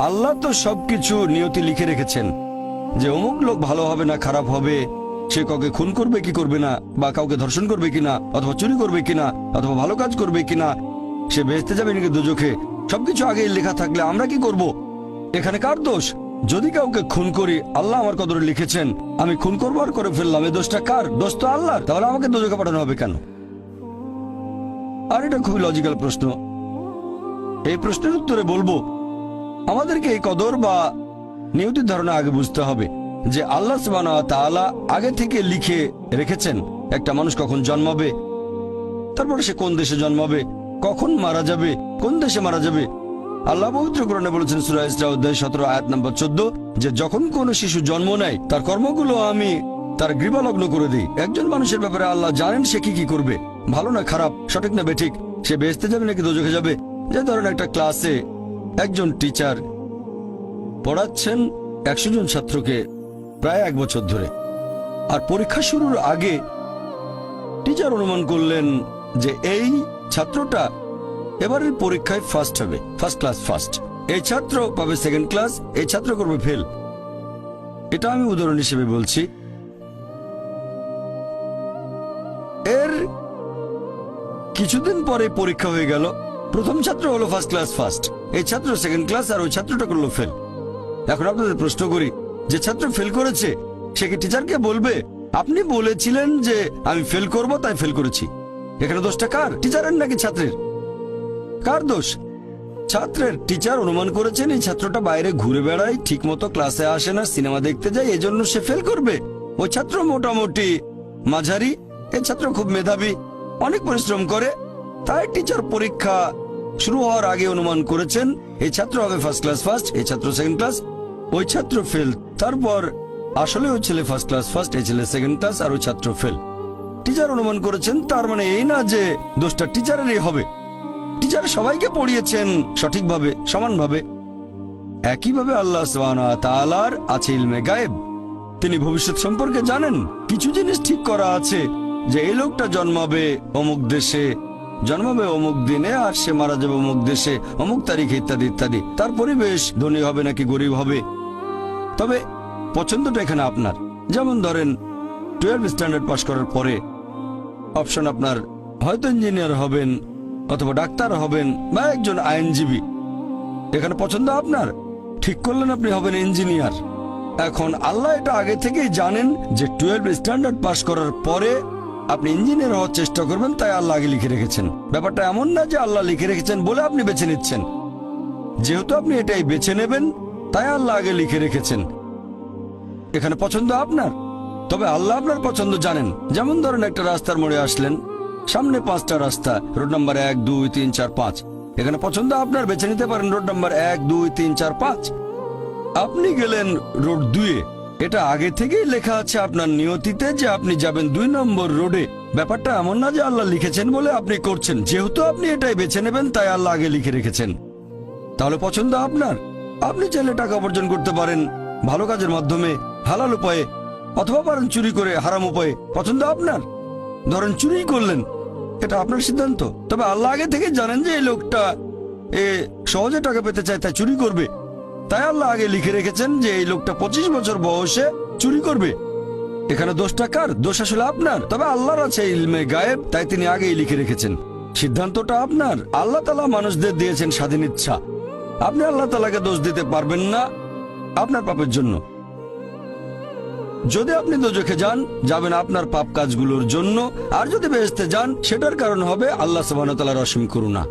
আল্লাহ তো সবকিছু নিয়তি লিখে রেখেছেন যে অমুক লোক ভালো হবে না খারাপ হবে, সে কাউকে খুন করবে কি করবে না, বা কাউকে ধর্ষণ করবে কিনা, অথবা চুরি করবে কিনা, অথবা ভালো কাজ করবে কিনা, সে বেহেশতে যাবে নাকি দোজখে, সবকিছু আগেই লেখা থাকলে আমরা কি করব? এখানে কার দোষ? যদি কাউকে খুন করি, আল্লাহ আমার কদরে লিখেছেন, আমি খুন করবো আর করে ফেললাম, এই দোষটা কার? দোষ তো আল্লাহর। তাহলে আমাকে দোজখে পাঠানো হবে কেন? আর এটা খুবই লজিক্যাল প্রশ্ন। এই প্রশ্নের উত্তরে বলবো, আমাদেরকে এই কদর বা নিয়তির ধারণা আগে বুঝতে হবে যে আল্লাহ সুবহানাহু ওয়া তাআলা আগে থেকে লিখে রেখেছেন একটা মানুষ কখন জন্মাবে, তারপরে সে কোন দেশে জন্মাবে, কখন মারা যাবে, কোন দেশে মারা যাবে। আল্লাহ পবিত্র কোরআনে বলেছেন সূরা ইসরা অধ্যায় 17 আয়াত নম্বর 14 যে যখন কোন শিশু জন্ম নেয় তার কর্মগুলো আমি তার গ্রীবালগ্ন করে দিই। একজন মানুষের ব্যাপারে আল্লাহ জানেন সে কি করবে, ভালো না খারাপ, সঠিক না বেঠিক, সে বেহেশতে যাবে নাকি দোজখে যাবে। যে ধরেন একটা ক্লাসে একজন টিচার পড়াচ্ছেন 100 জন ছাত্রকে প্রায় 1 বছর ধরে, আর পরীক্ষা শুরুর আগে টিচার অনুমান করলেন যে এই ছাত্রটা এবারের পরীক্ষায় ফার্স্ট হবে, ফার্স্ট ক্লাস ফার্স্ট, এই ছাত্র পাবে সেকেন্ড ক্লাস, এই ছাত্র করবে ফেল। এটা আমি উদাহরণ হিসেবে বলছি। এর কিছুদিন পরে পরীক্ষা হয়ে গেল, প্রথম ছাত্র হলো ফার্স্ট ক্লাস ফার্স্ট, এই ছাত্র সেকেন্ড ক্লাস, আর ওই ছাত্রটা করলো ফেল। এখন আপনাদের প্রশ্ন করি, যে ছাত্র ফেল করেছে সে কি টিচারকে বলবে আপনি বলেছিলেন যে আমি ফেল করব তাই ফেল করেছি? এখানে দোষটা কার? টিচারের নাকি ছাত্রের? কার দোষ? ছাত্রের। টিচার অনুমান করেছেন এই ছাত্রটা বাইরে ঘুরে বেড়ায়, ঠিক মতো ক্লাসে আসে না, সিনেমা দেখতে যায়, এজন্য সে ফেল করবে। ওই ছাত্র মোটামুটি মাঝারি, এই ছাত্র খুব মেধাবী, অনেক পরিশ্রম করে, তাই টিচার পরীক্ষা শুরু হওয়ার আগে অনুমান করেছেন এই ছাত্র হবে ফার্স্ট ক্লাস ফার্স্ট, এই ছাত্র সেকেন্ড ক্লাস, ওই ছাত্র ফেল। তারপর আসলে ওই ছেলে ফার্স্ট ক্লাস ফার্স্ট, এই ছেলে সেকেন্ড ক্লাস, আর ওই ছাত্র ফেল। টিচার অনুমান করেছেন, তার মানে এই না যে দোষটা টিচারেরই হবে। টিচার সবাইকে পড়িয়েছেন সঠিকভাবে, সমানভাবে। একইভাবে আল্লাহ সুবহানাহু ওয়া তাআলার আছে ইলমে গায়েব, তিনি ভবিষ্যৎ সম্পর্কে জানেন। কিছু জিনিস ঠিক করা আছে যে এই লোকটা জন্মাবে অমুক দেশে, জন্মাবে অমুক দিনে, আর সে মারা যাবে অমুক দেশে অমুক তারিখে, ইত্যাদি ইত্যাদি। তার পরিবেশ ধনী হবে নাকি গরিব হবে, তবে পছন্দটা এখানে আপনার। যেমন ধরেন 12 স্ট্যান্ডার্ড পাস করার পরে অপশন আপনার হয়তো ইঞ্জিনিয়ার হবেন, অথবা ডাক্তার হবেন, বা একজন আইনজীবী। এখানে পছন্দ আপনার, ঠিক করলেন আপনি হবেন ইঞ্জিনিয়ার। এখন আল্লাহ এটা আগে থেকেই জানেন যে 12 স্ট্যান্ডার্ড পাস করার পরে আপনি ইঞ্জিনিয়ার হওয়ার চেষ্টা করবেন, তাই আল্লাহ আগে লিখে রেখেছেন। ব্যাপারটা এমন না যে আল্লাহ লিখে রেখেছেন বলে আপনি বেছে নিচ্ছেন। যেহেতু আপনি এটাই বেছে নেবেন, তাই আল্লাহ আগে লিখে রেখেছেন। এখানে পছন্দ আপনার, তবে আল্লাহ আপনার পছন্দ জানেন। যেমন ধরেন একটা রাস্তার মোড়ে আসলেন, সামনে 5টা রাস্তা, রোড নাম্বার 1, 2, 3, 4, 5। এখানে পছন্দ আপনার, বেছে নিতে পারেন রোড নাম্বার 1, 2, 3, 4, 5। আপনি গেলেন রোড 2-এ, এটা আগে থেকেই লেখা আছে আপনার নিয়তিতে যে আপনি যাবেন 2 নম্বর রোডে। ব্যাপারটা এমন না যে আল্লাহ লিখেছেন বলে আপনি করছেন, যেহেতু আপনি এটাই বেছে নেবেন তাই আল্লাহ আগে লিখে রেখেছেন। তাহলে পছন্দ আপনার। আপনি চাইলে টাকা উপার্জন করতে পারেন ভালো কাজের মাধ্যমে, হালাল উপায়ে, অথবা পারেন চুরি করে হারাম উপায়ে। পছন্দ আপনার। ধরেন চুরি করলেন, এটা আপনার সিদ্ধান্ত, তবে আল্লাহ আগে থেকে জানেন যে এই লোকটা সহজে টাকা পেতে চায় তাই চুরি করবে, তাই আল্লাহ আগে লিখে রেখেছেন যে এই লোকটা 25 বছর বয়সে চুরি করবে। এখানে দোষটা কার? দোষ আসলে আপনার, তবে আল্লাহর আছে ইলমে গায়েব, তাই তিনি আগেই লিখে রেখেছেন। সিদ্ধান্তটা আপনার। আল্লাহ তাআলা মানুষদের দিয়েছেন স্বাধীন ইচ্ছা, আপনি আল্লাহ তাআলাকে দোষ দিতে পারবেন না আপনার পাপের জন্য। যদি আপনি দোজখে যান, যাবেন আপনার পাপ কাজগুলোর জন্য, আর যদি বেহেশতে যান সেটার কারণ হবে আল্লাহ সুবহানাহু ওয়া তাআলার অসীম করুণা।